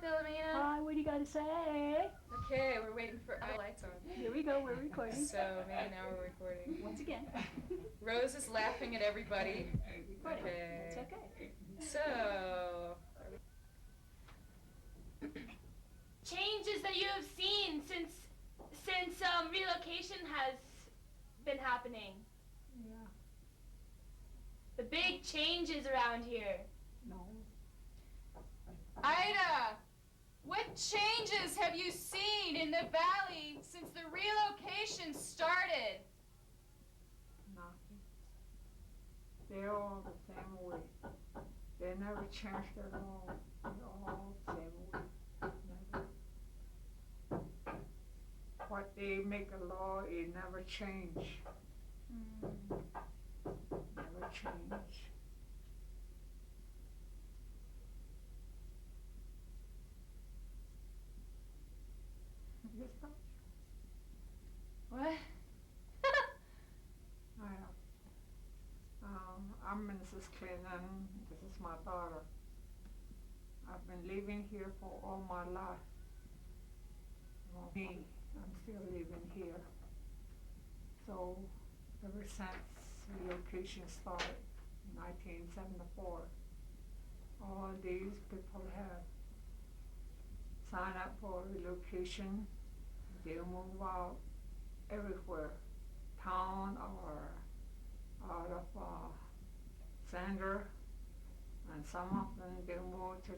Philomena. Hi, what do you got to say? Okay, we're waiting for lights on. Here we go, we're recording. So maybe now we're recording. Once again. Rose is laughing at everybody. Recording. Okay. It's okay. So. Changes that you have seen since relocation has been happening. Yeah. The big changes around here. No. Ida, what changes have you seen in the valley since the relocation started? Nothing. They're all the same way. They never changed at all. They're all the same way. Never. What they make a law, it never change. Never change. Yes, sir. What? I am. I'm Mrs. Clinton. This is my daughter. I've been living here for all my life. Well, me, I'm still living here. So, ever since relocation started in 1974, all these people have signed up for relocation. They move out everywhere, town or out of Sander, and some of them they move to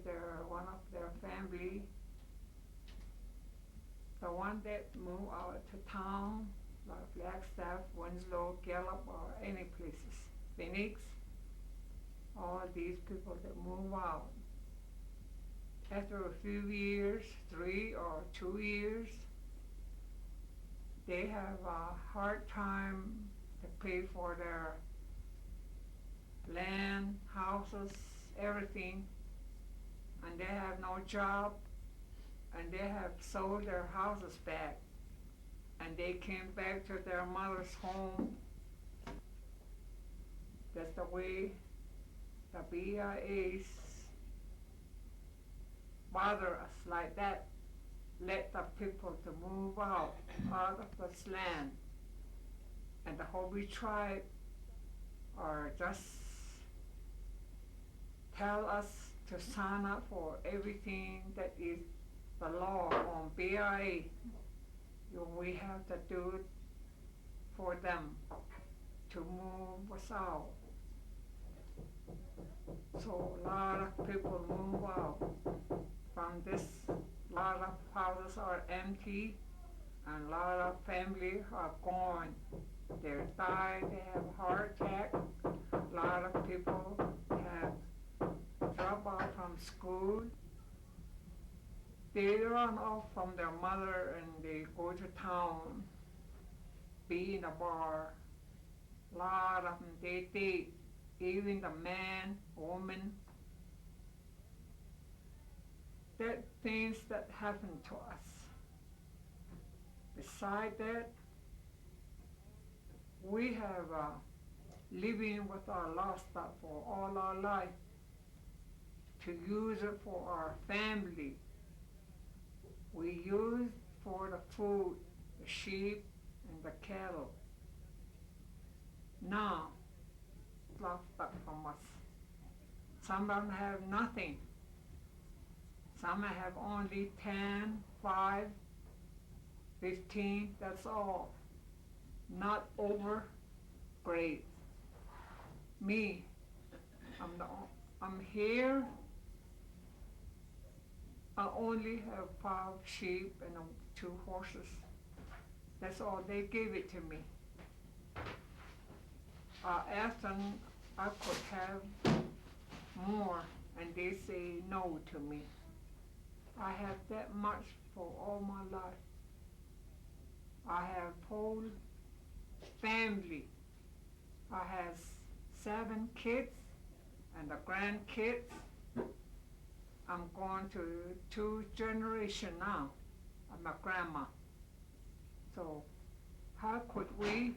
one of their family. The one that move out to town, like Flagstaff, Winslow, Gallup, or any places, Phoenix, all these people that move out. After a few years, 3 or 2 years, they have a hard time to pay for their land, houses, everything, and they have no job, and they have sold their houses back, and they came back to their mother's home. That's the way the BIAs bother us like that. Let the people to move out of this land, and the Hopi tribe or just tell us to sign up for everything that is the law on BIA. We have to do it for them to move us out. So a lot of people move out from this. A lot of houses are empty, and a lot of families are gone. They die, they have heart attack. A lot of people have dropped out from school. They run off from their mother and they go to town, be in a bar. A lot of them, they date, even the man, woman. That things that happen to us. Beside that, we have living with our livestock for all our life, to use it for our family. We use for the food, the sheep and the cattle. Now, livestock from us. Some of them have nothing. Some have only 10, 5, 15, that's all. Not over great. Me, I'm here. I only have 5 sheep and 2 horses. That's all. They gave it to me. I asked them I could have more, and they say no to me. I have that much for all my life. I have whole family. I have 7 kids and the grandkids. I'm going to 2 generations now. I'm a grandma. So how could we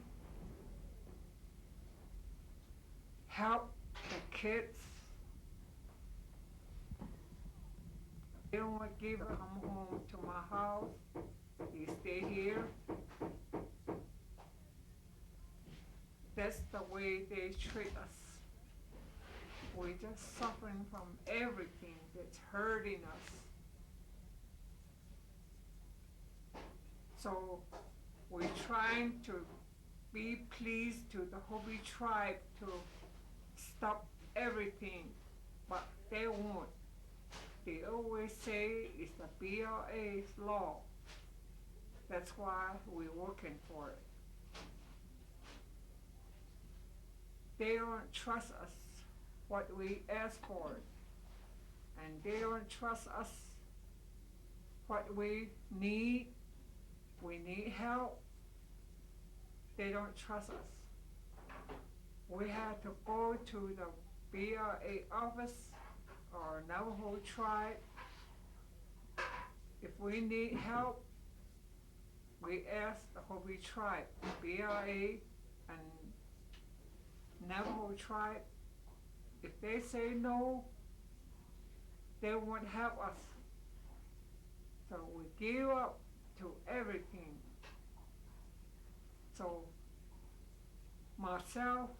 help the kids They don't give him home to my house. He stay here. That's the way they treat us. We're just suffering from everything that's hurting us. So we're trying to be pleased to the Hopi tribe to stop everything, but they won't. They always say it's the BLA's law. That's why we're working for it. They don't trust us what we ask for, and they don't trust us what we need. We need help. They don't trust us. We had to go to the BLA office or Navajo tribe. If we need help, we ask the Hopi tribe, BLA and Navajo tribe. If they say no, they won't help us. So we give up to everything. So myself,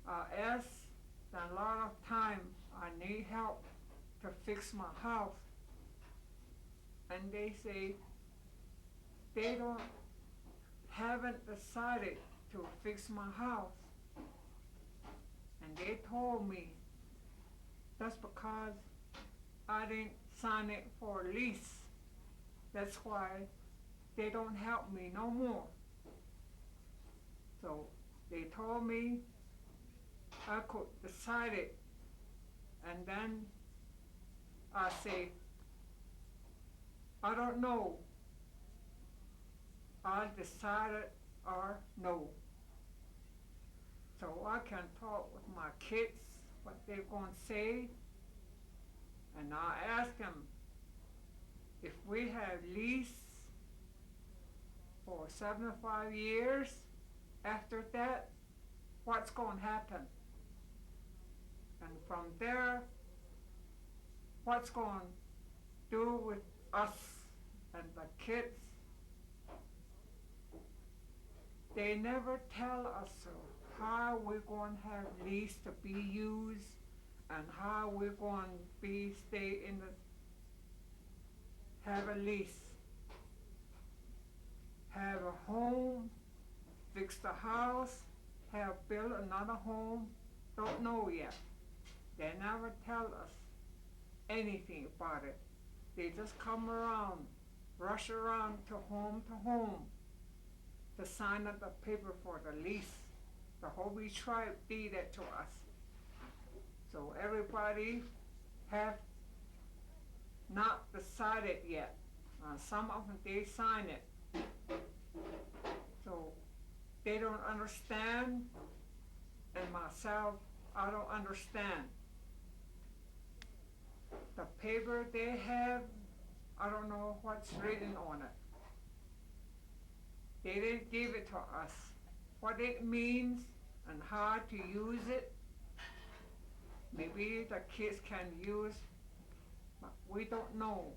I ask a lot of time I need help to fix my house. And they say they haven't decided to fix my house. And they told me that's because I didn't sign it for a lease. That's why they don't help me no more. So they told me I could decide it, and then I say, I don't know. I decided or no. So I can talk with my kids what they're going to say, and I ask them if we have lease for 75 years, after that, what's going to happen? And from there, what's going to do with us and the kids? They never tell us how we're going to have lease to be used and how we're going to stay in have a lease, have a home, fix the house, have built another home. Don't know yet. They never tell us anything about it. They just come around, rush around to home to sign up the paper for the lease. The Hopi tribe did that to us. So everybody have not decided yet. Some of them, they sign it. So they don't understand, and myself, I don't understand. The paper they have, I don't know what's written on it. They didn't give it to us. What it means and how to use it, maybe the kids can use, but we don't know.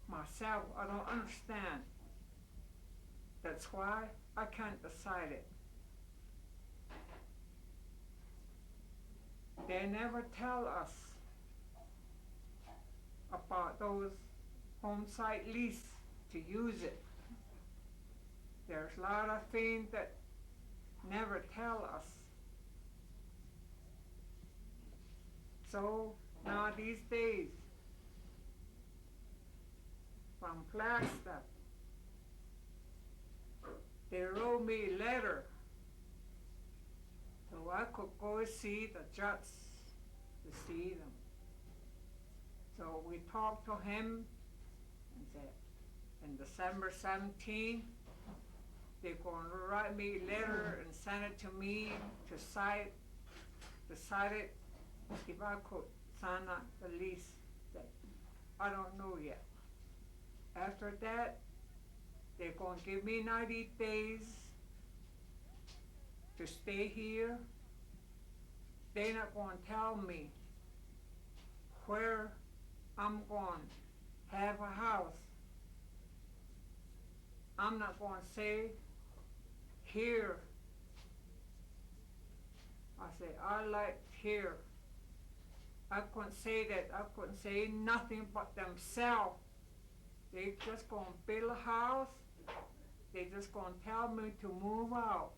Myself, I don't understand. That's why I can't decide it. They never tell us about those home site lease to use it. There's a lot of things that never tell us. So now these days, from Flagstaff, they wrote me a letter so I could go see the judge to see them. So we talked to him and said, in December 17th, they're going to write me a letter and send it to me to decided if I could sign up the lease. That I don't know yet. After that, they're going to give me 90 days to stay here. They're not going to tell me where I'm going to have a house. I'm not going to say here. I said, I like here. I couldn't say that. I couldn't say nothing but themselves. They just going to build a house. They just going to tell me to move out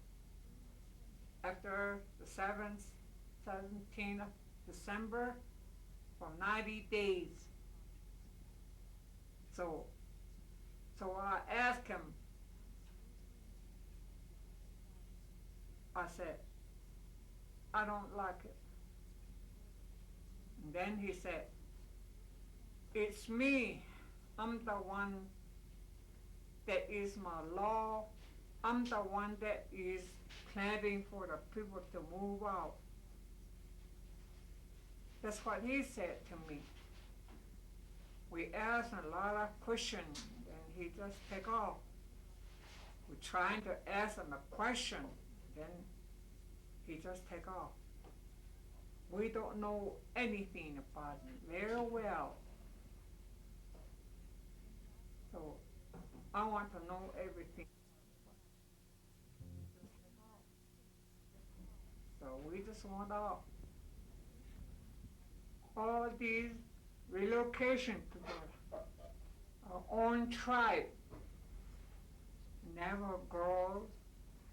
after the 17th of December for 90 days. So I asked him, I said, I don't like it. And then he said, it's me. I'm the one that is my law. I'm the one that is planning for the people to move out. That's what he said to me. We asked a lot of questions, and he just take off. We're trying to ask him a question, then he just take off. We don't know anything about it very well. So I want to know everything. So we just want out. All these relocation people, our own tribe, never girls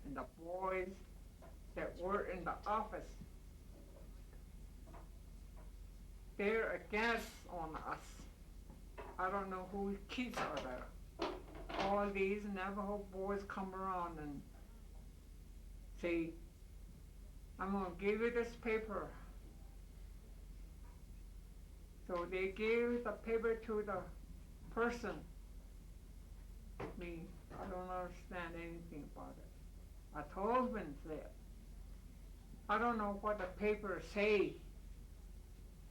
and the boys that were in the office, they're against on us. I don't know whose kids are there. All these Navajo boys come around and say, I'm going to give you this paper. So they gave the paper to the person. Me, I don't understand anything about it. I told him that. I don't know what the paper say.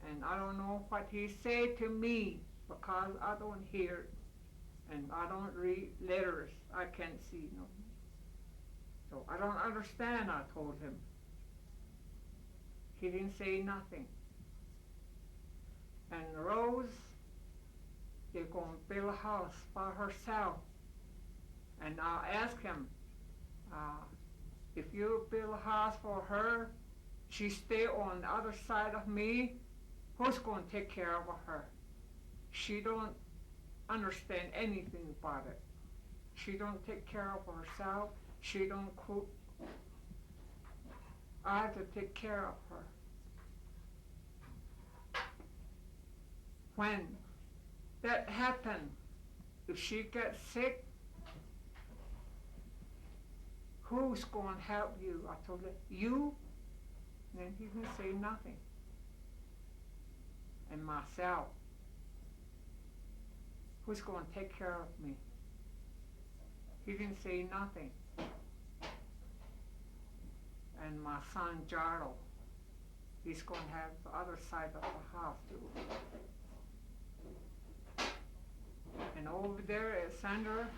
And I don't know what he said to me because I don't hear and I don't read letters. I can't see no. So I don't understand, I told him. He didn't say nothing. And Rose, they're going to build a house by herself. And I asked him, if you build a house for her, she stay on the other side of me, who's going to take care of her? She don't understand anything about it. She don't take care of herself. She don't cook. I have to take care of her. When that happened, if she gets sick, who's going to help you? I told her, you? And then he didn't say nothing. And myself, who's going to take care of me? He didn't say nothing. And my son Jarl, he's going to have the other side of the house too. And over there at Sandra,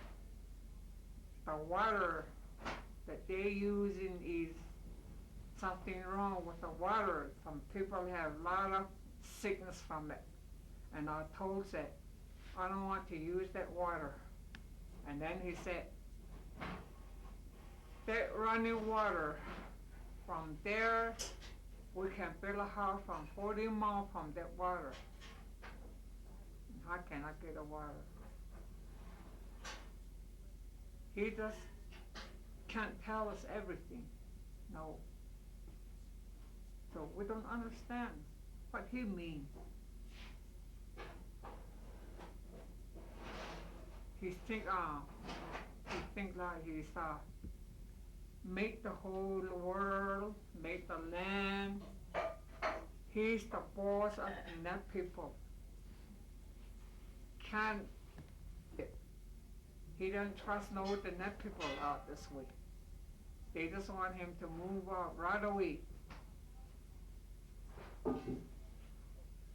the water that they using is something wrong with the water. Some people have a lot of sickness from it. And I told that I don't want to use that water. And then he said, that running water from there, we can build a house from 40 miles from that water. How can I get the water? He just can't tell us everything. No. So we don't understand what he means. He think like he's make the whole world, make the land. He's the boss of the net people. He doesn't trust no the net people out this way. They just want him to move out right away.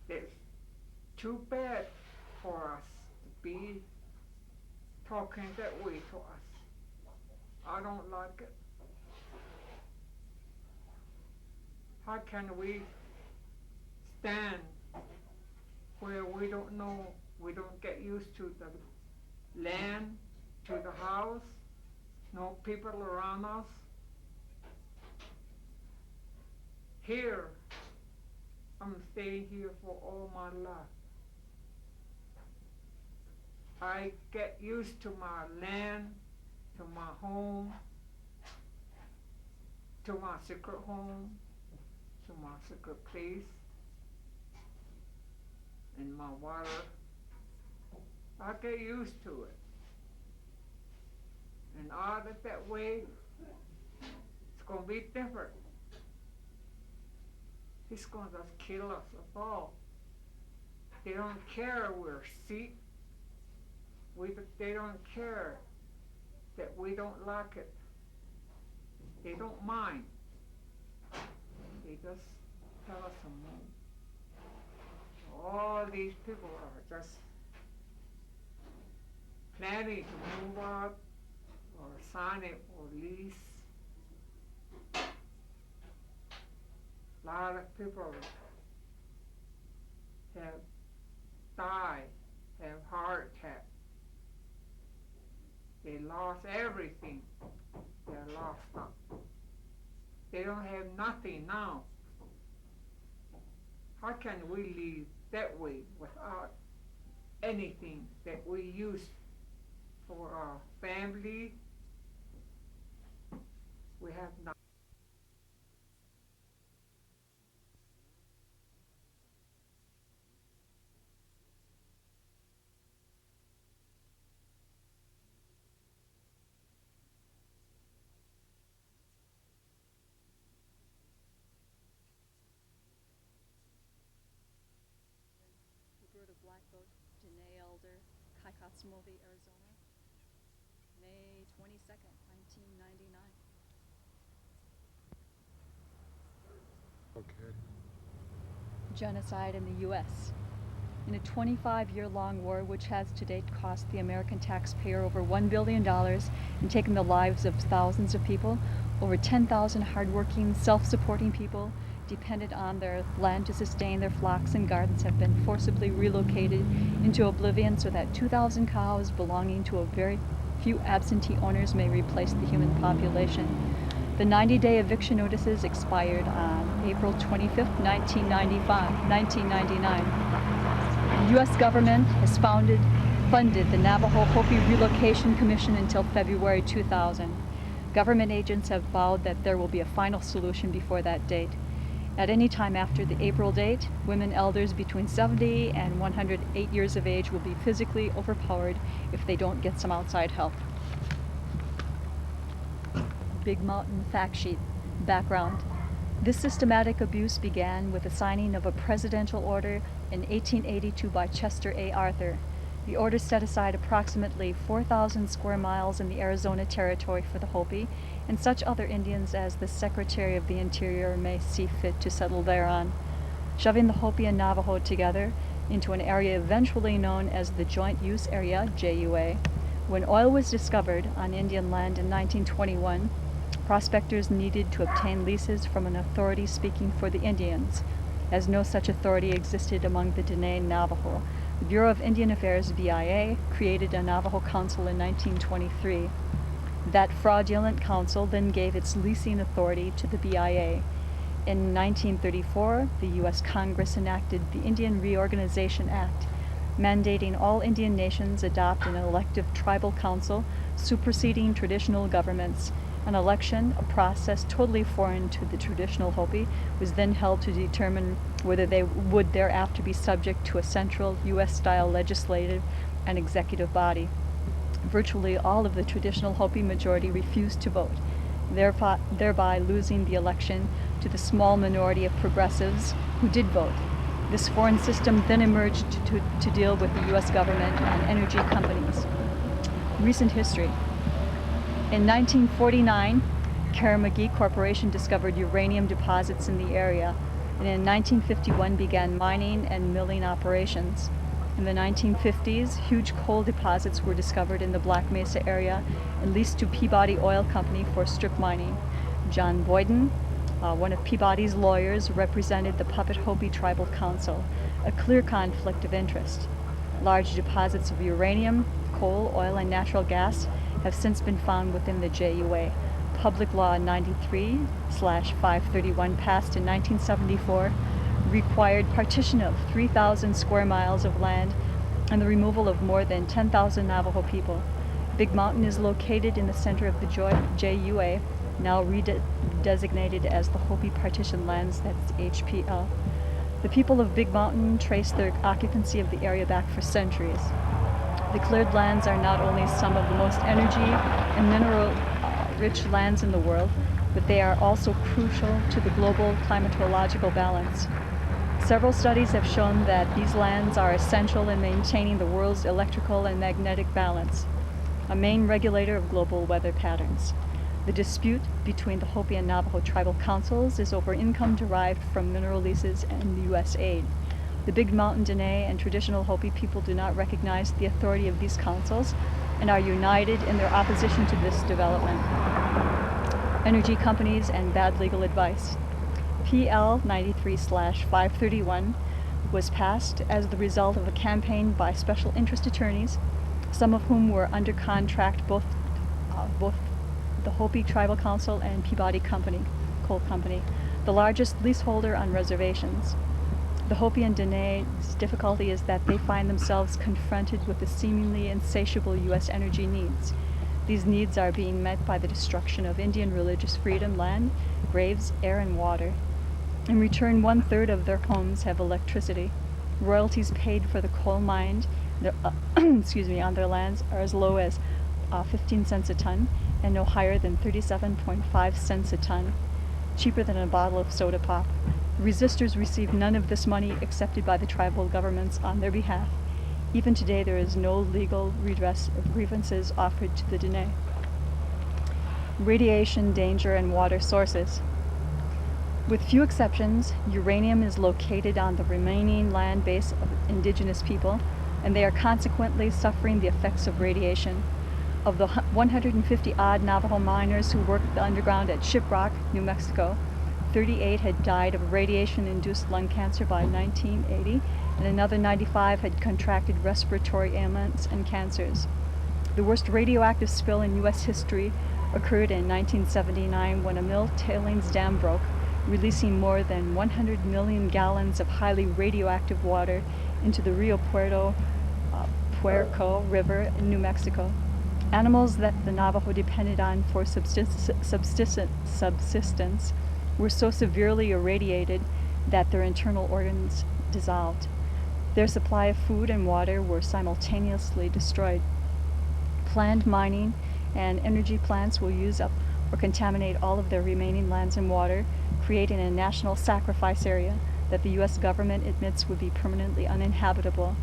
It's too bad for us to be talking that way to us. I don't like it. How can we stand where we don't know, we don't get used to the land, to the house, no people around us. Here, I'm staying here for all my life. I get used to my land, to my home, to my secret home, to my secret place, and my water. I get used to it. And all that way, it's gonna be different. He's gonna just kill us all. They don't care we're sick. They don't care that we don't like it. They don't mind. They just tell us to move. All these people are just planning to move out or sign it for lease. A lot of people have died, have heart attack. They lost everything. They're lost up. They don't have nothing now. How can we live that way without anything that we use for our family? We have nothing. Roberta Blackboat, Janae Elder, Kaikatsumovi, Arizona, May 22nd, 1999. Okay. Genocide in the U.S. In a 25-year-long war which has to date cost the American taxpayer over $1 billion and taken the lives of thousands of people, over 10,000 hardworking, self-supporting people dependent on their land to sustain their flocks and gardens have been forcibly relocated into oblivion so that 2,000 cows belonging to a very few absentee owners may replace the human population. The 90-day eviction notices expired on April 25th, 1999. The U.S. government has funded the Navajo Hopi Relocation Commission until February 2000. Government agents have vowed that there will be a final solution before that date. At any time after the April date, women elders between 70 and 108 years of age will be physically overpowered if they don't get some outside help. Big Mountain Fact Sheet. Background. This systematic abuse began with the signing of a presidential order in 1882 by Chester A. Arthur. The order set aside approximately 4,000 square miles in the Arizona Territory for the Hopi and such other Indians as the Secretary of the Interior may see fit to settle thereon, shoving the Hopi and Navajo together into an area eventually known as the Joint Use Area, JUA. When oil was discovered on Indian land in 1921, prospectors needed to obtain leases from an authority speaking for the Indians, as no such authority existed among the Dene Navajo. The Bureau of Indian Affairs, BIA, created a Navajo Council in 1923. That fraudulent council then gave its leasing authority to the BIA. In 1934, the U.S. Congress enacted the Indian Reorganization Act, mandating all Indian nations adopt an elective tribal council superseding traditional governments. An election, a process totally foreign to the traditional Hopi, was then held to determine whether they would thereafter be subject to a central U.S.-style legislative and executive body. Virtually all of the traditional Hopi majority refused to vote, thereby losing the election to the small minority of progressives who did vote. This foreign system then emerged to deal with the U.S. government and energy companies. Recent history. In 1949, Karamagi Corporation discovered uranium deposits in the area, and in 1951 began mining and milling operations. In the 1950s, huge coal deposits were discovered in the Black Mesa area and leased to Peabody Oil Company for strip mining. John Boyden, one of Peabody's lawyers, represented the Puppet Hopi Tribal Council. a clear conflict of interest. Large deposits of uranium, coal, oil, and natural gas have since been found within the JUA. Public Law 93/531 passed in 1974 required partition of 3,000 square miles of land and the removal of more than 10,000 Navajo people. Big Mountain is located in the center of the JUA, now redesignated as the Hopi Partition Lands, that's HPL. The people of Big Mountain trace their occupancy of the area back for centuries. The cleared lands are not only some of the most energy and mineral-rich lands in the world, but they are also crucial to the global climatological balance. Several studies have shown that these lands are essential in maintaining the world's electrical and magnetic balance, a main regulator of global weather patterns. The dispute between the Hopi and Navajo tribal councils is over income derived from mineral leases and U.S. aid. The Big Mountain Dene and traditional Hopi people do not recognize the authority of these councils and are united in their opposition to this development. Energy companies and bad legal advice. PL 93/531 was passed as the result of a campaign by special interest attorneys, some of whom were under contract both the Hopi Tribal Council and Peabody Coal Company, the largest leaseholder on reservations. The Hopi and Dene's difficulty is that they find themselves confronted with the seemingly insatiable U.S. energy needs. These needs are being met by the destruction of Indian religious freedom, land, graves, air, and water. In return, 1/3 of their homes have electricity. Royalties paid for the coal mined on their lands are as low as 15 cents a ton and no higher than 37.5 cents a ton, cheaper than a bottle of soda pop. Resistors receive none of this money accepted by the tribal governments on their behalf. Even today, there is no legal redress of grievances offered to the Dene. Radiation, danger, and water sources. With few exceptions, uranium is located on the remaining land base of indigenous people, and they are consequently suffering the effects of radiation. Of the 150-odd Navajo miners who worked underground at Shiprock, New Mexico, 38 had died of radiation-induced lung cancer by 1980, and another 95 had contracted respiratory ailments and cancers. The worst radioactive spill in U.S. history occurred in 1979 when a mill tailings dam broke, releasing more than 100 million gallons of highly radioactive water into the Rio Puerco River in New Mexico. Animals that the Navajo depended on for subsistence were so severely irradiated that their internal organs dissolved. Their supply of food and water were simultaneously destroyed. Planned mining and energy plants will use up or contaminate all of their remaining lands and water, creating a national sacrifice area that the U.S. government admits would be permanently uninhabitable.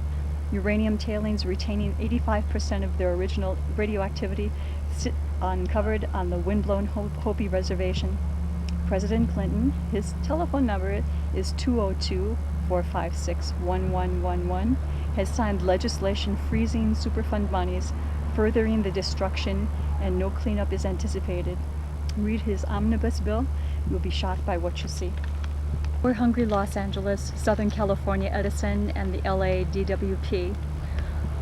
Uranium tailings retaining 85% of their original radioactivity sit uncovered on the windblown Hopi Reservation. President Clinton, his telephone number is 202-456-1111, has signed legislation freezing Superfund monies, furthering the destruction, and no cleanup is anticipated. Read his omnibus bill, you'll be shocked by what you see. We're hungry Los Angeles, Southern California Edison, and the LA DWP.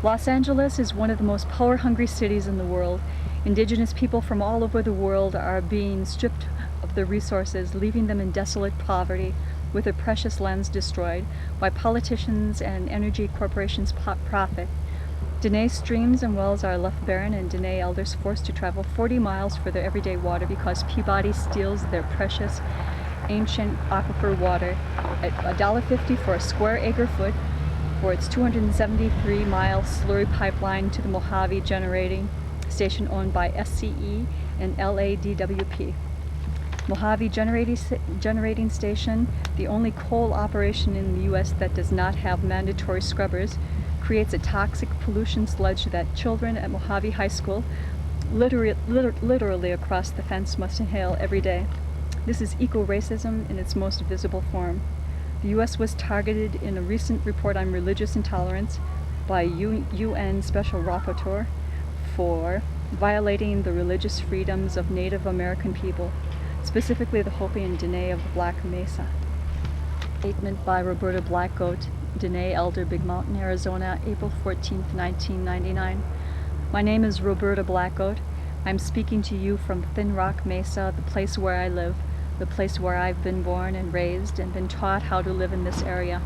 Los Angeles is one of the most power-hungry cities in the world. Indigenous people from all over the world are being stripped of their resources, leaving them in desolate poverty, with their precious lands destroyed, while politicians and energy corporations profit. Dene streams and wells are left barren, and Dene elders forced to travel 40 miles for their everyday water because Peabody steals their precious ancient aquifer water at $1.50 for a square acre foot for its 273-mile slurry pipeline to the Mojave generating station owned by SCE and LADWP. Mojave generating station, the only coal operation in the U.S. that does not have mandatory scrubbers, creates a toxic pollution sludge that children at Mojave High School, literally across the fence, must inhale every day. This is eco-racism in its most visible form. The U.S. was targeted in a recent report on religious intolerance by UN Special Rapporteur for violating the religious freedoms of Native American people, specifically the Hopi and Dene of the Black Mesa. Statement by Roberta Blackgoat, Dene Elder, Big Mountain, Arizona, April 14th, 1999. My name is Roberta Blackgoat. I'm speaking to you from Thin Rock Mesa, the place where I live, the place where I've been born and raised and been taught how to live in this area.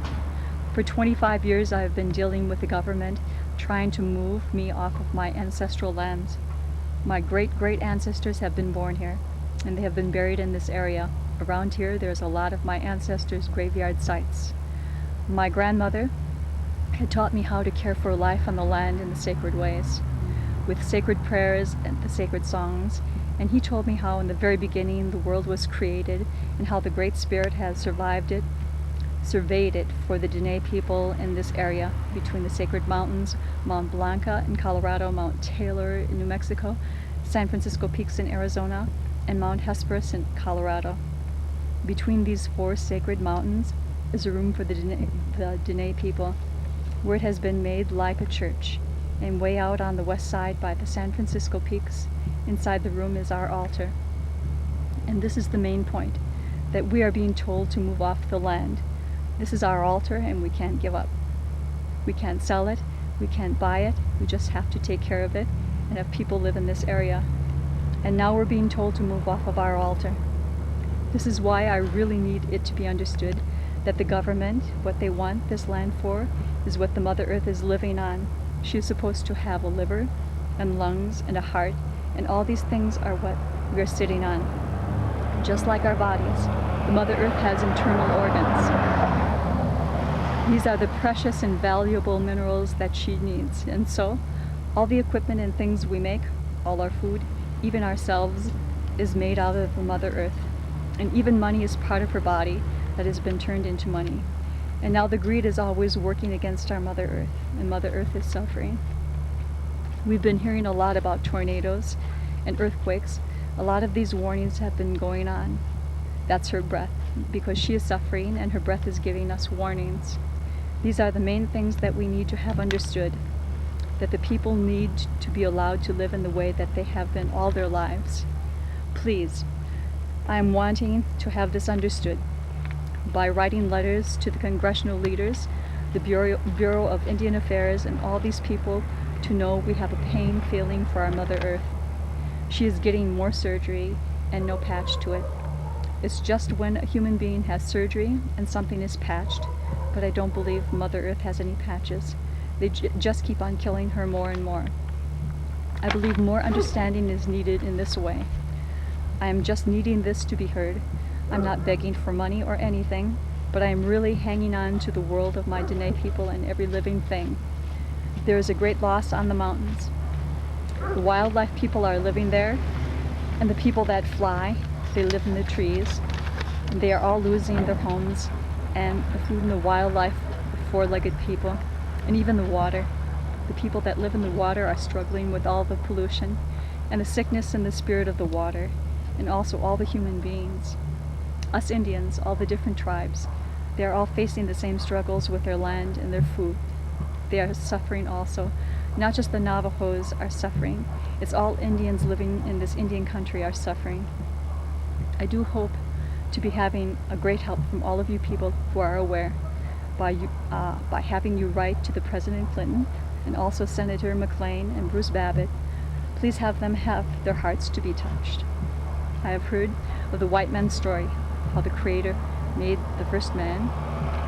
For 25 years I have been dealing with the government, trying to move me off of my ancestral lands. My great-great ancestors have been born here, and they have been buried in this area. Around here, there's a lot of my ancestors' graveyard sites. My grandmother had taught me how to care for life on the land in the sacred ways, with sacred prayers and the sacred songs, and he told me how in the very beginning the world was created and how the Great Spirit has surveyed it for the Dene people in this area between the sacred mountains, Mount Blanca in Colorado, Mount Taylor in New Mexico, San Francisco Peaks in Arizona, and Mount Hesperus in Colorado. Between these 4 sacred mountains is a room for the Dene people, where it has been made like a church. And way out on the west side by the San Francisco Peaks, inside the room is our altar. And this is the main point, that we are being told to move off the land. This is our altar and we can't give up. We can't sell it, we can't buy it, we just have to take care of it and have people live in this area. And now we're being told to move off of our altar. This is why I really need it to be understood that the government, what they want this land for, is what the Mother Earth is living on. She is supposed to have a liver and lungs and a heart, and all these things are what we are sitting on. Just like our bodies, the Mother Earth has internal organs. These are the precious and valuable minerals that she needs, and so all the equipment and things we make, all our food, even ourselves, is made out of the Mother Earth. And even money is part of her body that has been turned into money. And now the greed is always working against our Mother Earth, and Mother Earth is suffering. We've been hearing a lot about tornadoes and earthquakes. A lot of these warnings have been going on. That's her breath, because she is suffering and her breath is giving us warnings. These are the main things that we need to have understood, that the people need to be allowed to live in the way that they have been all their lives. Please, I am wanting to have this understood by writing letters to the congressional leaders, the Bureau of Indian Affairs, and all these people to know we have a pain feeling for our Mother Earth. She is getting more surgery and no patch to it. It's just when a human being has surgery and something is patched, but I don't believe Mother Earth has any patches. They just keep on killing her more and more. I believe more understanding is needed in this way. I am just needing this to be heard. I'm not begging for money or anything, but I am really hanging on to the world of my Dene people and every living thing. There is a great loss on the mountains. The wildlife people are living there, and the people that fly, they live in the trees. And they are all losing their homes, and the food and the wildlife, the 4-legged people, and even the water. The people that live in the water are struggling with all the pollution, and the sickness and the spirit of the water, and also all the human beings. Us Indians, all the different tribes, they are all facing the same struggles with their land and their food. They are suffering also. Not just the Navajos are suffering, it's all Indians living in this Indian country are suffering. I do hope to be having a great help from all of you people who are aware by having you write to the President Clinton and also Senator McLean and Bruce Babbitt. Please have them have their hearts to be touched. I have heard of the white man's story, how the Creator made the first man,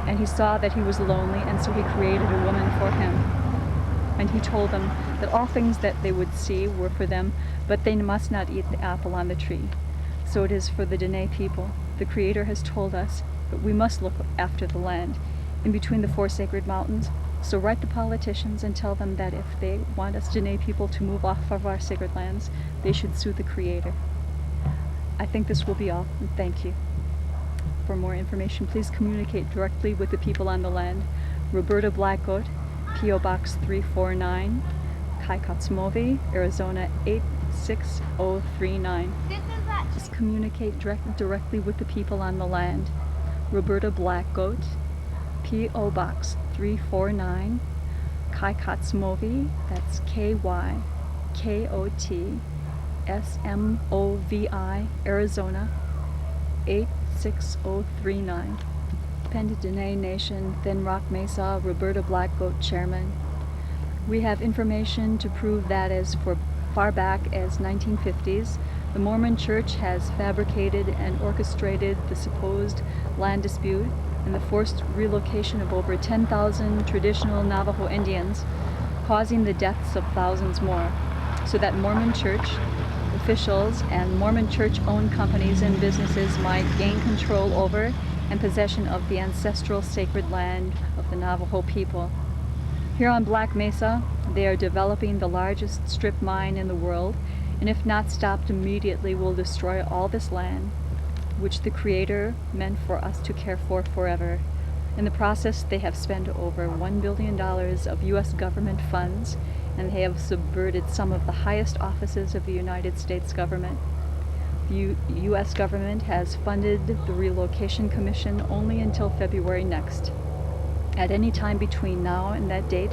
and he saw that he was lonely, and so he created a woman for him. And he told them that all things that they would see were for them, but they must not eat the apple on the tree. So it is for the Dene people. The Creator has told us that we must look after the land in between the 4 sacred mountains. So write the politicians and tell them that if they want us Dene people to move off of our sacred lands, they should sue the Creator. I think this will be all, and thank you. For more information, please communicate directly with the people on the land. Roberta Blackgoat, P.O. Box 349, Kaikotsmovi, Arizona 86039. Just communicate directly with the people on the land. Roberta Blackgoat, P.O. Box 349, Kaikotsmovi, that's KYKOTSMOVI, Arizona 86039. Independent Dene Nation, Thin Rock Mesa, Roberta Blackgoat, Chairman. We have information to prove that as far back as 1950s, the Mormon Church has fabricated and orchestrated the supposed land dispute and the forced relocation of over 10,000 traditional Navajo Indians, causing the deaths of thousands more, so that Mormon Church officials and Mormon Church-owned companies and businesses might gain control over and possession of the ancestral sacred land of the Navajo people. Here on Black Mesa, they are developing the largest strip mine in the world, and if not stopped immediately, will destroy all this land, which the Creator meant for us to care for forever. In the process, they have spent over $1 billion of U.S. government funds, and they have subverted some of the highest offices of the United States government. The U.S. government has funded the Relocation Commission only until February next. At any time between now and that date,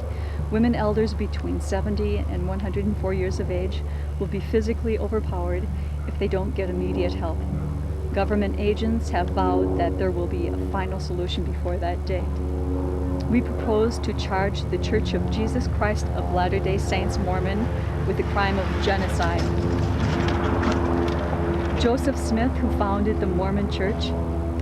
women elders between 70 and 104 years of age will be physically overpowered if they don't get immediate help. Government agents have vowed that there will be a final solution before that date. We propose to charge the Church of Jesus Christ of Latter-day Saints Mormon with the crime of genocide. Joseph Smith, who founded the Mormon Church,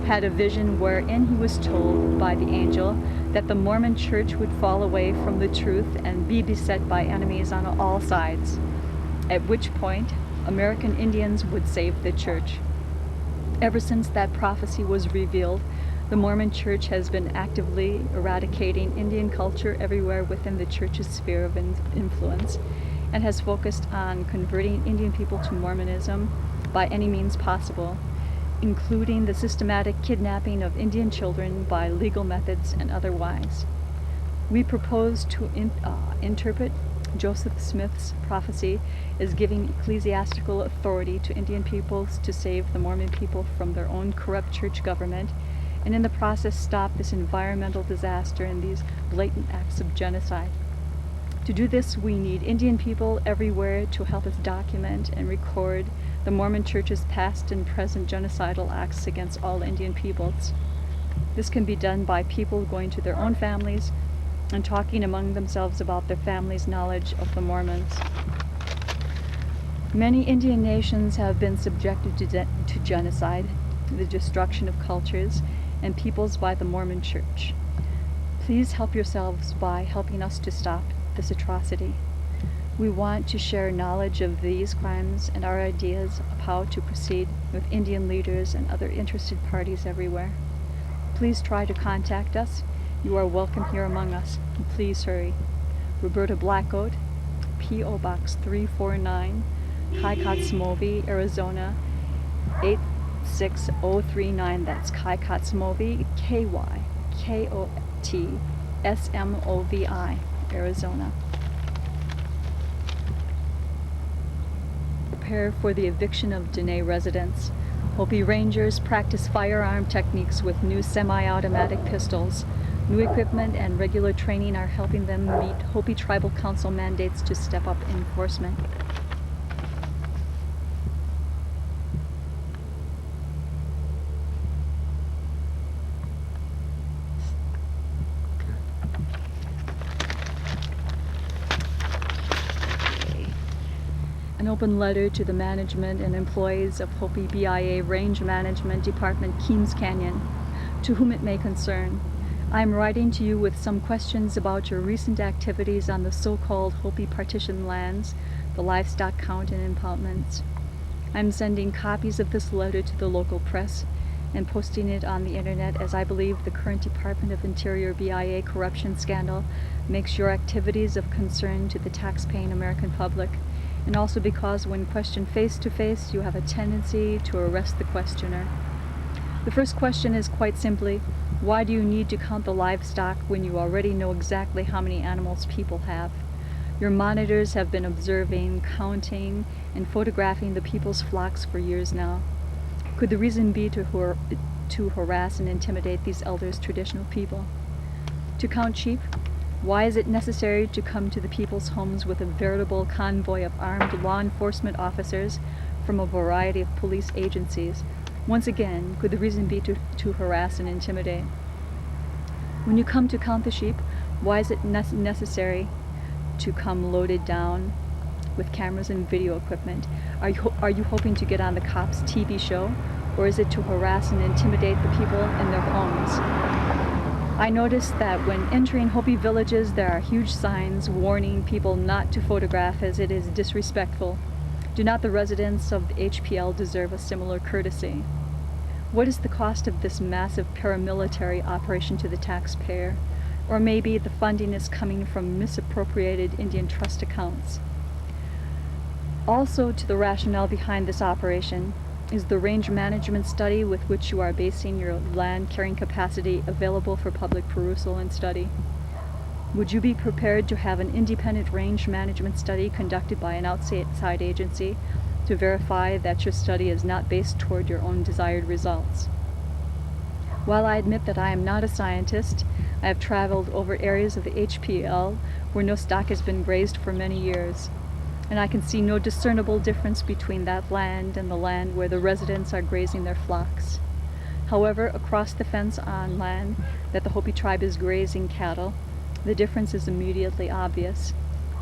had a vision wherein he was told by the angel that the Mormon Church would fall away from the truth and be beset by enemies on all sides, at which point American Indians would save the church. Ever since that prophecy was revealed, the Mormon Church has been actively eradicating Indian culture everywhere within the church's sphere of influence, and has focused on converting Indian people to Mormonism by any means possible, including the systematic kidnapping of Indian children by legal methods and otherwise. We propose to interpret Joseph Smith's prophecy as giving ecclesiastical authority to Indian peoples to save the Mormon people from their own corrupt church government, and in the process stop this environmental disaster and these blatant acts of genocide. To do this, we need Indian people everywhere to help us document and record the Mormon Church's past and present genocidal acts against all Indian peoples. This can be done by people going to their own families and talking among themselves about their families' knowledge of the Mormons. Many Indian nations have been subjected to genocide, the destruction of cultures and peoples by the Mormon Church. Please help yourselves by helping us to stop this atrocity. We want to share knowledge of these crimes and our ideas of how to proceed with Indian leaders and other interested parties everywhere. Please try to contact us. You are welcome here among us. And please hurry. Roberta Blackgoat, P.O. Box 349, Kykotsmovi, Arizona 86039. That's Kykotsmovi, Kykotsmovi, Arizona. Prepare for the eviction of Dene residents. Hopi Rangers practice firearm techniques with new semi-automatic pistols. New equipment and regular training are helping them meet Hopi Tribal Council mandates to step up enforcement. An open letter to the management and employees of Hopi BIA Range Management Department, Keams Canyon, to whom it may concern. I am writing to you with some questions about your recent activities on the so-called Hopi partition lands, the livestock count and impoundments. I am sending copies of this letter to the local press and posting it on the internet, as I believe the current Department of Interior BIA corruption scandal makes your activities of concern to the tax-paying American public, and also because when questioned face-to-face, you have a tendency to arrest the questioner. The first question is quite simply, why do you need to count the livestock when you already know exactly how many animals people have? Your monitors have been observing, counting, and photographing the people's flocks for years now. Could the reason be to harass and intimidate these elders, traditional people? To count sheep? Why is it necessary to come to the people's homes with a veritable convoy of armed law enforcement officers from a variety of police agencies? Once again, could the reason be to harass and intimidate? When you come to count the sheep, why is it necessary to come loaded down with cameras and video equipment? Are you hoping to get on the cops' TV show, or is it to harass and intimidate the people in their homes? I noticed that when entering Hopi villages, there are huge signs warning people not to photograph as it is disrespectful. Do not the residents of the HPL deserve a similar courtesy? What is the cost of this massive paramilitary operation to the taxpayer? Or maybe the funding is coming from misappropriated Indian trust accounts. Also, to the rationale behind this operation is the range management study with which you are basing your land carrying capacity available for public perusal and study. Would you be prepared to have an independent range management study conducted by an outside agency to verify that your study is not based toward your own desired results? While I admit that I am not a scientist, I have traveled over areas of the HPL where no stock has been grazed for many years, and I can see no discernible difference between that land and the land where the residents are grazing their flocks. However, across the fence on land that the Hopi tribe is grazing cattle, the difference is immediately obvious.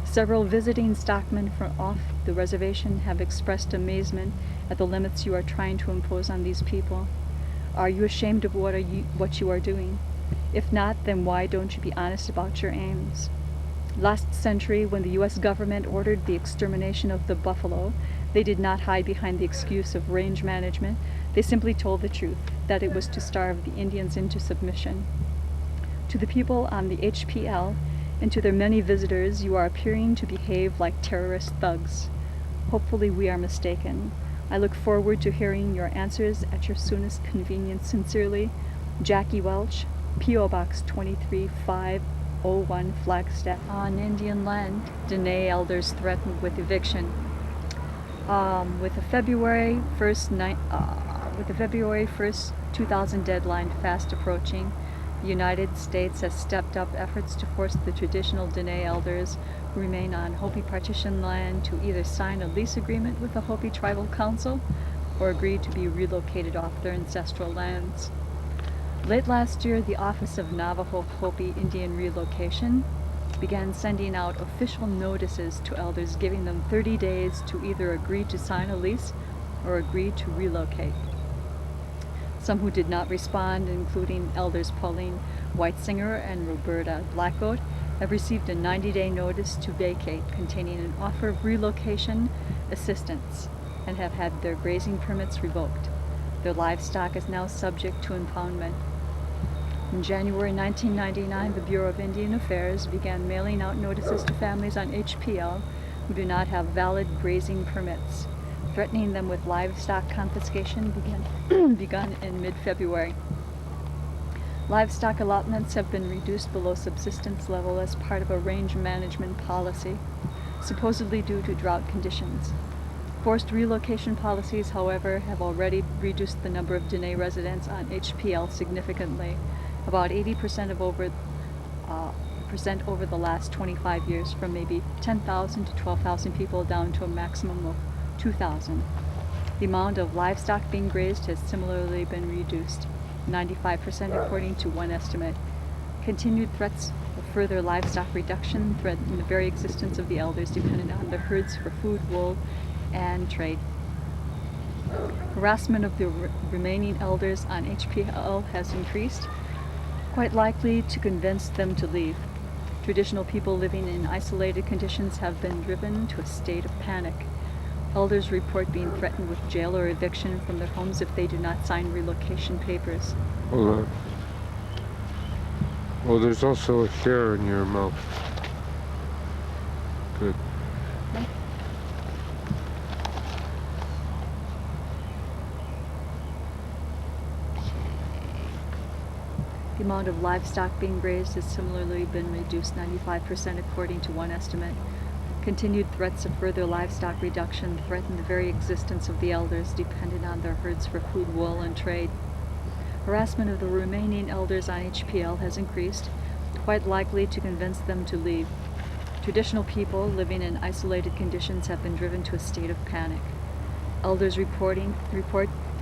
Several visiting stockmen from off the reservation have expressed amazement at the limits you are trying to impose on these people. Are you ashamed of what you are doing? If not, then why don't you be honest about your aims? Last century, when the U.S. government ordered the extermination of the buffalo, they did not hide behind the excuse of range management. They simply told the truth, that it was to starve the Indians into submission. To the people on the HPL and to their many visitors, you are appearing to behave like terrorist thugs. Hopefully we are mistaken. I look forward to hearing your answers at your soonest convenience. Sincerely, Jackie Welch, P.O. Box 23501, Flagstaff. On Indian land, Dene elders threatened with eviction. With the February 1st, 2000 deadline fast approaching, the United States has stepped up efforts to force the traditional Dene elders who remain on Hopi partition land to either sign a lease agreement with the Hopi Tribal Council or agree to be relocated off their ancestral lands. Late last year, the Office of Navajo Hopi Indian Relocation began sending out official notices to elders giving them 30 days to either agree to sign a lease or agree to relocate. Some who did not respond, including elders Pauline Whitesinger and Roberta Blackgoat, have received a 90-day notice to vacate containing an offer of relocation assistance and have had their grazing permits revoked. Their livestock is now subject to impoundment. In January 1999, the Bureau of Indian Affairs began mailing out notices to families on HPL who do not have valid grazing permits, threatening them with livestock confiscation begun in mid-February. Livestock allotments have been reduced below subsistence level as part of a range management policy, supposedly due to drought conditions. Forced relocation policies, however, have already reduced the number of Dene residents on HPL significantly, about 80% over the last 25 years, from maybe 10,000 to 12,000 people down to a maximum of 2,000. The amount of livestock being grazed has similarly been reduced, 95% according to one estimate. Continued threats of further livestock reduction threaten the very existence of the elders dependent on the herds for food, wool, and trade. Harassment of the remaining elders on HPL has increased, quite likely to convince them to leave. Traditional people living in isolated conditions have been driven to a state of panic. Elders report being threatened with jail or eviction from their homes if they do not sign relocation papers. Hold on. Oh, there's also a hair in your mouth. Good. The amount of livestock being grazed has similarly been reduced 95% according to one estimate. Continued threats of further livestock reduction threaten the very existence of the elders dependent on their herds for food, wool, and trade. Harassment of the remaining elders on HPL has increased, quite likely to convince them to leave. Traditional people living in isolated conditions have been driven to a state of panic. Elders report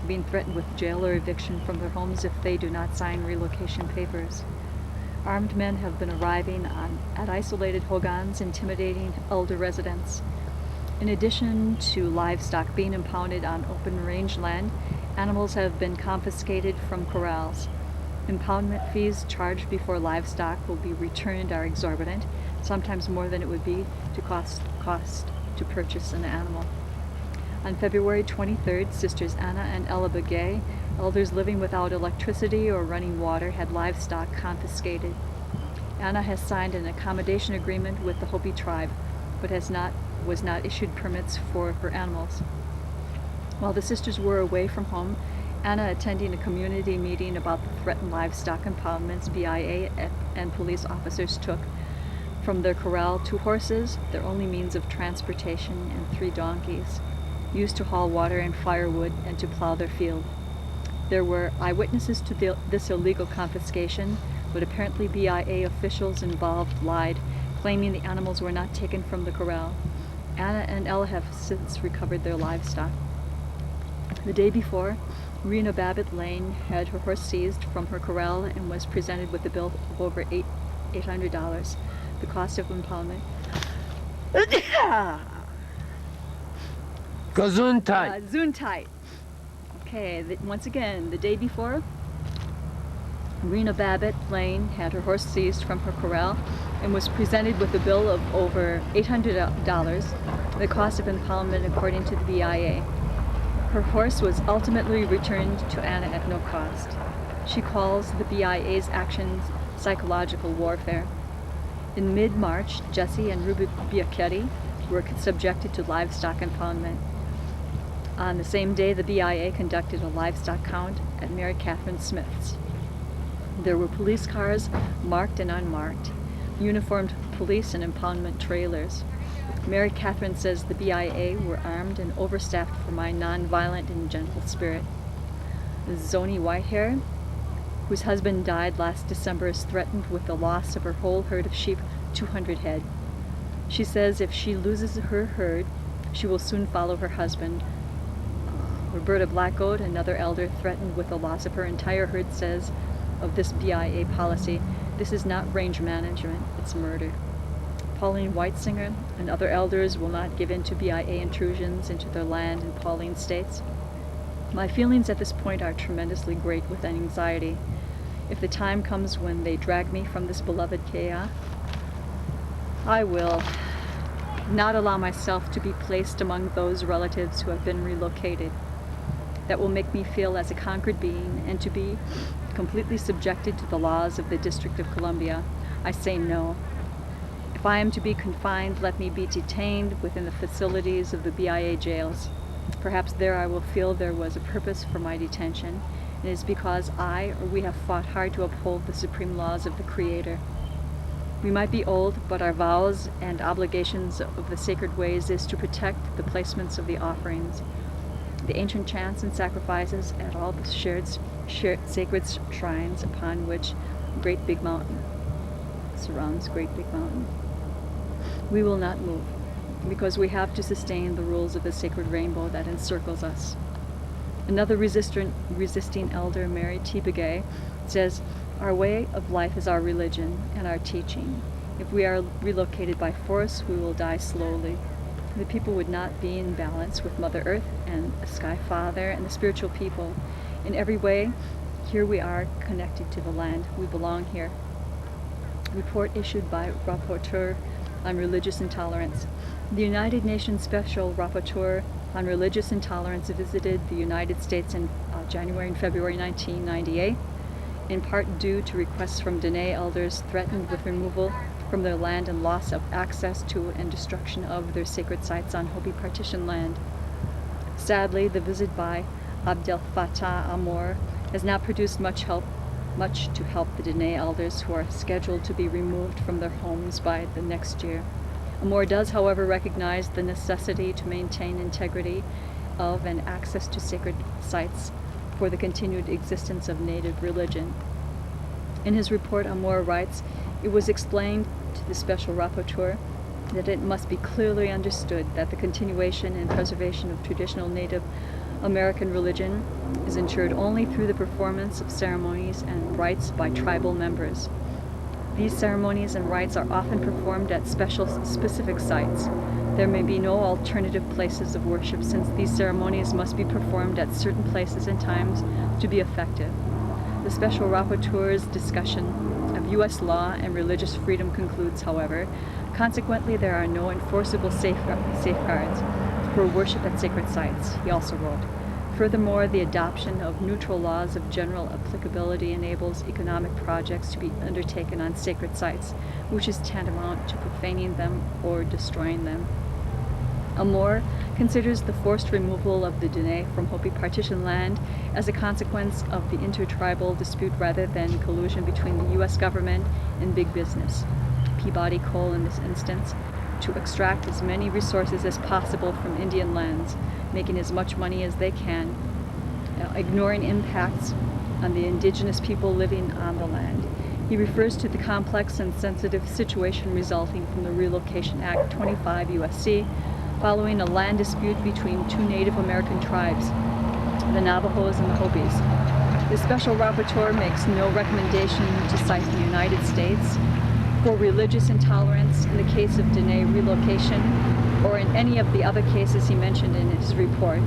being threatened with jail or eviction from their homes if they do not sign relocation papers. Armed men have been arriving at isolated hogans, intimidating elder residents. In addition to livestock being impounded on open range land, animals have been confiscated from corrals. Impoundment fees charged before livestock will be returned are exorbitant, sometimes more than it would be to cost to purchase an animal. On February 23rd, Sisters Anna and Ella Begay, elders living without electricity or running water, had livestock confiscated. Anna has signed an accommodation agreement with the Hopi tribe, but was not issued permits for her animals. While the sisters were away from home, Anna, attending a community meeting about the threatened livestock impoundments, BIA and police officers took from their corral 2 horses, their only means of transportation, and 3 donkeys, used to haul water and firewood and to plow their field. There were eyewitnesses to this illegal confiscation, but apparently BIA officials involved lied, claiming the animals were not taken from the corral. Anna and Ella have since recovered their livestock. The day before, Rena Babbitt Lane had her horse seized from her corral and was presented with a bill of over $800, the cost of impoundment. Gesundheit. Gesundheit. Okay, once again, the day before, Rena Babbitt Lane had her horse seized from her corral and was presented with a bill of over $800, the cost of impoundment according to the BIA. Her horse was ultimately returned to Anna at no cost. She calls the BIA's actions psychological warfare. In mid-March, Jesse and Ruby Biachetti were subjected to livestock impoundment. On the same day, the BIA conducted a livestock count at Mary Catherine Smith's. There were police cars, marked and unmarked, uniformed police and impoundment trailers. Mary Catherine says the BIA were armed and overstaffed for my non-violent and gentle spirit. Zoni Whitehair, whose husband died last December, is threatened with the loss of her whole herd of sheep, 200 head. She says if she loses her herd, she will soon follow her husband. Roberta Blackgoat, another elder threatened with the loss of her entire herd, says of this BIA policy, this is not range management, it's murder. Pauline Whitesinger and other elders will not give in to BIA intrusions into their land, and Pauline states, my feelings at this point are tremendously great with anxiety. If the time comes when they drag me from this beloved Kea, I will not allow myself to be placed among those relatives who have been relocated. That will make me feel as a conquered being, and to be completely subjected to the laws of the District of Columbia. I say no. If I am to be confined, let me be detained within the facilities of the BIA jails. Perhaps there I will feel there was a purpose for my detention, and it is because I or we have fought hard to uphold the supreme laws of the Creator. We might be old, but our vows and obligations of the sacred ways is to protect the placements of the offerings, the ancient chants and sacrifices at all the shared sacred shrines upon which Great Big Mountain surrounds Great Big Mountain. We will not move, because we have to sustain the rules of the sacred rainbow that encircles us. Another resisting elder, Mary T. Begay, says, our way of life is our religion and our teaching. If we are relocated by force, we will die slowly. The people would not be in balance with Mother Earth and the Sky Father and the spiritual people. In every way, here we are connected to the land. We belong here. Report issued by Rapporteur on Religious Intolerance. The United Nations Special Rapporteur on Religious Intolerance visited the United States in January and February 1998, in part due to requests from Dene elders threatened with removal from their land and loss of access to and destruction of their sacred sites on Hopi partition land. Sadly, the visit by Abdel Fattah Amor has not produced much to help the Dene elders who are scheduled to be removed from their homes by the next year. Amor does, however, recognize the necessity to maintain integrity of and access to sacred sites for the continued existence of Native religion. In his report, Amor writes, it was explained to the Special Rapporteur that it must be clearly understood that the continuation and preservation of traditional Native American religion is ensured only through the performance of ceremonies and rites by tribal members. These ceremonies and rites are often performed at specific sites. There may be no alternative places of worship since these ceremonies must be performed at certain places and times to be effective. The special rapporteur's discussion of U.S. law and religious freedom concludes, however, consequently there are no enforceable safeguards for worship at sacred sites, he also wrote. Furthermore, the adoption of neutral laws of general applicability enables economic projects to be undertaken on sacred sites, which is tantamount to profaning them or destroying them. Amor considers the forced removal of the Dene from Hopi partition land as a consequence of the intertribal dispute rather than collusion between the U.S. government and big business, Peabody Coal in this instance, to extract as many resources as possible from Indian lands, making as much money as they can, ignoring impacts on the indigenous people living on the land. He refers to the complex and sensitive situation resulting from the Relocation Act 25 U.S.C. following a land dispute between two Native American tribes, the Navajos and the Hopis. The special rapporteur makes no recommendation to cite the United States for religious intolerance in the case of Dene relocation or in any of the other cases he mentioned in his report.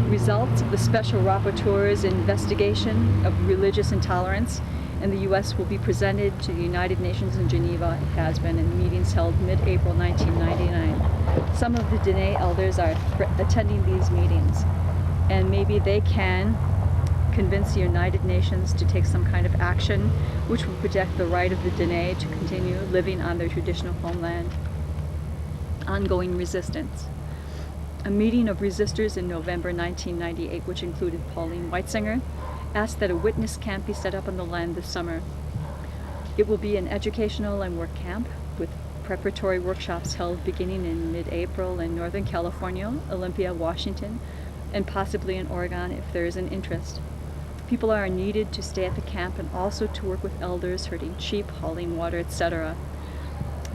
Results of the special rapporteur's investigation of religious intolerance in the U.S. will be presented to the United Nations in Geneva. It has been in meetings held mid-April 1999. Some of the Dene elders are attending these meetings, and maybe they can convince the United Nations to take some kind of action which will protect the right of the Dene to continue living on their traditional homeland. Ongoing resistance. A meeting of resistors in November 1998, which included Pauline Weitzinger, asked that a witness camp be set up on the land this summer. It will be an educational and work camp with preparatory workshops held beginning in mid-April in Northern California, Olympia, Washington, and possibly in Oregon if there is an interest. People are needed to stay at the camp and also to work with elders herding sheep, hauling water, etc.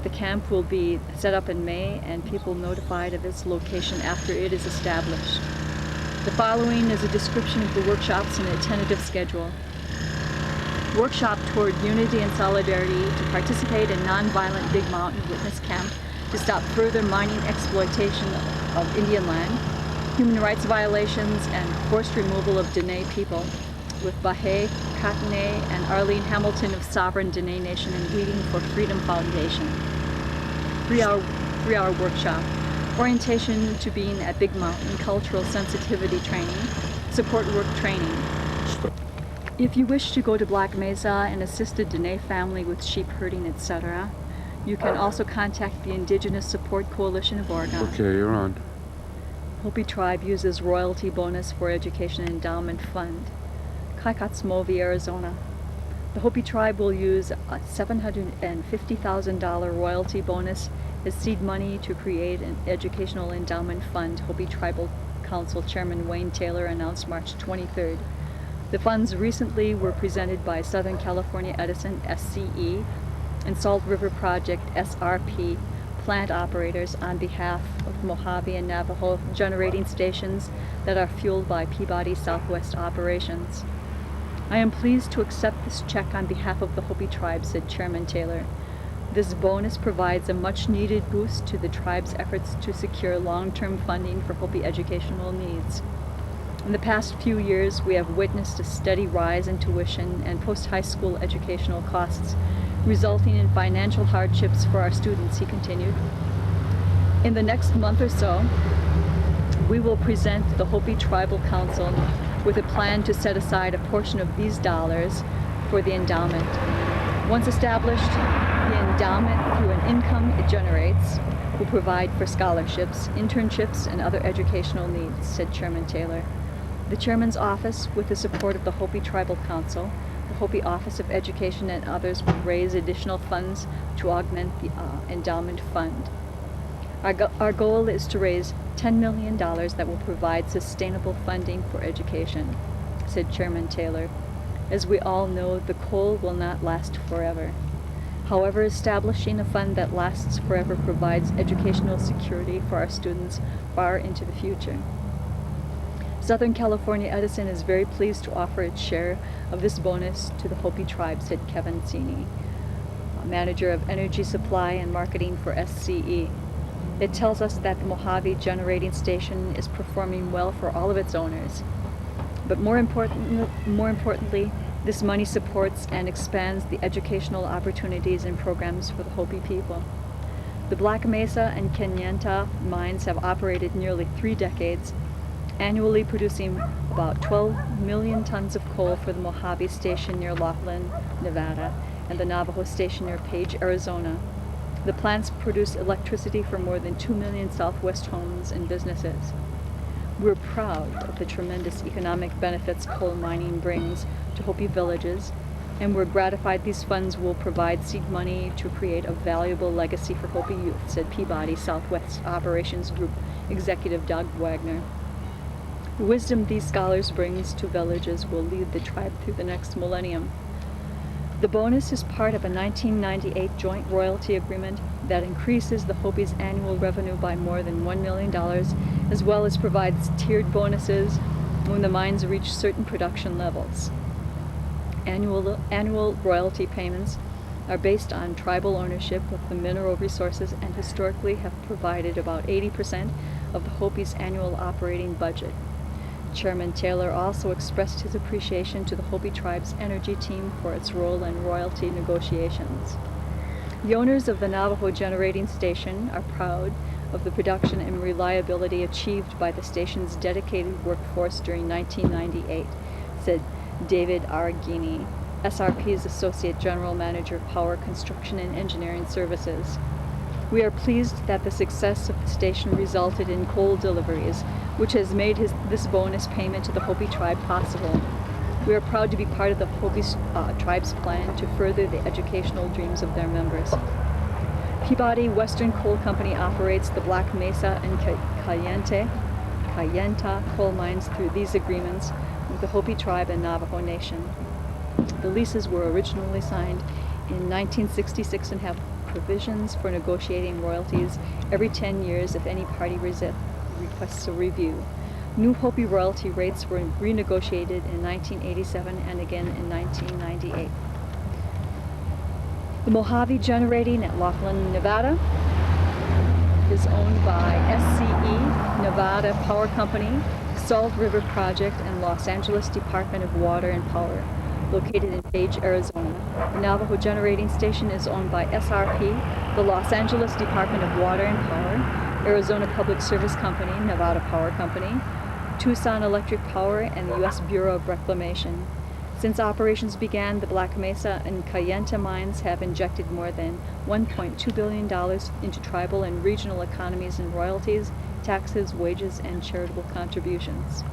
The camp will be set up in May and people notified of its location after it is established. The following is a description of the workshops and a tentative schedule. Workshop toward unity and solidarity to participate in nonviolent Big Mountain Witness Camp to stop further mining exploitation of Indian land, human rights violations, and forced removal of Dene people, with Bahe Katane and Arlene Hamilton of Sovereign Dene Nation and Weeding for Freedom Foundation. Three-hour workshop. Orientation to being at Big Mountain, cultural sensitivity training, support work training. If you wish to go to Black Mesa and assist a Dene family with sheep herding, etc., you can also contact the Indigenous Support Coalition of Oregon. Okay, you're on. Hopi Tribe uses royalty bonus for education endowment fund. Kaikatsmovi, Arizona. The Hopi Tribe will use a $750,000 royalty bonus as seed money to create an educational endowment fund, Hopi Tribal Council Chairman Wayne Taylor announced March 23rd. The funds recently were presented by Southern California Edison, SCE, and Salt River Project, SRP, plant operators on behalf of Mojave and Navajo generating stations that are fueled by Peabody Southwest operations. I am pleased to accept this check on behalf of the Hopi Tribe, said Chairman Taylor. This bonus provides a much-needed boost to the tribe's efforts to secure long-term funding for Hopi educational needs. In the past few years, we have witnessed a steady rise in tuition and post-high school educational costs, resulting in financial hardships for our students, he continued. In the next month or so, we will present the Hopi Tribal Council with a plan to set aside a portion of these dollars for the endowment. Once established, the endowment, through an income it generates, will provide for scholarships, internships, and other educational needs, said Chairman Taylor. The Chairman's office, with the support of the Hopi Tribal Council, the Hopi Office of Education, and others, will raise additional funds to augment the endowment fund. Our goal is to raise $10 million that will provide sustainable funding for education, said Chairman Taylor. As we all know, the coal will not last forever. However, establishing a fund that lasts forever provides educational security for our students far into the future. Southern California Edison is very pleased to offer its share of this bonus to the Hopi Tribe, said Kevin Sini. Manager of Energy Supply and Marketing for SCE. It tells us that the Mojave Generating Station is performing well for all of its owners. But more importantly, this money supports and expands the educational opportunities and programs for the Hopi people. The Black Mesa and Kayenta mines have operated nearly 3 decades, annually producing about 12 million tons of coal for the Mojave Station near Laughlin, Nevada, and the Navajo Station near Page, Arizona. The plants produce electricity for more than 2 million Southwest homes and businesses. We're proud of the tremendous economic benefits coal mining brings to Hopi villages, and we're gratified these funds will provide seed money to create a valuable legacy for Hopi youth, said Peabody Southwest Operations Group Executive Doug Wagner. The wisdom these scholars brings to villages will lead the tribe through the next millennium. The bonus is part of a 1998 joint royalty agreement that increases the Hopi's annual revenue by more than $1 million, as well as provides tiered bonuses when the mines reach certain production levels. Annual royalty payments are based on tribal ownership of the mineral resources and historically have provided about 80% of the Hopi's annual operating budget. Chairman Taylor also expressed his appreciation to the Hopi tribe's energy team for its role in royalty negotiations. The owners of the Navajo Generating Station are proud of the production and reliability achieved by the station's dedicated workforce during 1998, said David Aragini, SRP's Associate General Manager of Power, Construction, and Engineering Services. We are pleased that the success of the station resulted in coal deliveries, which has made this bonus payment to the Hopi tribe possible. We are proud to be part of the Hopi tribe's plan to further the educational dreams of their members. Peabody Western Coal Company operates the Black Mesa and Kayenta coal mines through these agreements with the Hopi tribe and Navajo Nation. The leases were originally signed in 1966 and have provisions for negotiating royalties every 10 years if any party requests a review. New Hopi royalty rates were renegotiated in 1987 and again in 1998. The Mojave Generating at Laughlin, Nevada is owned by SCE, Nevada Power Company, Salt River Project, and Los Angeles Department of Water and Power, located in Page, Arizona. The Navajo Generating Station is owned by SRP, the Los Angeles Department of Water and Power, Arizona Public Service Company, Nevada Power Company, Tucson Electric Power, and the U.S. Bureau of Reclamation. Since operations began, the Black Mesa and Kayenta mines have injected more than $1.2 billion into tribal and regional economies in royalties, taxes, wages, and charitable contributions.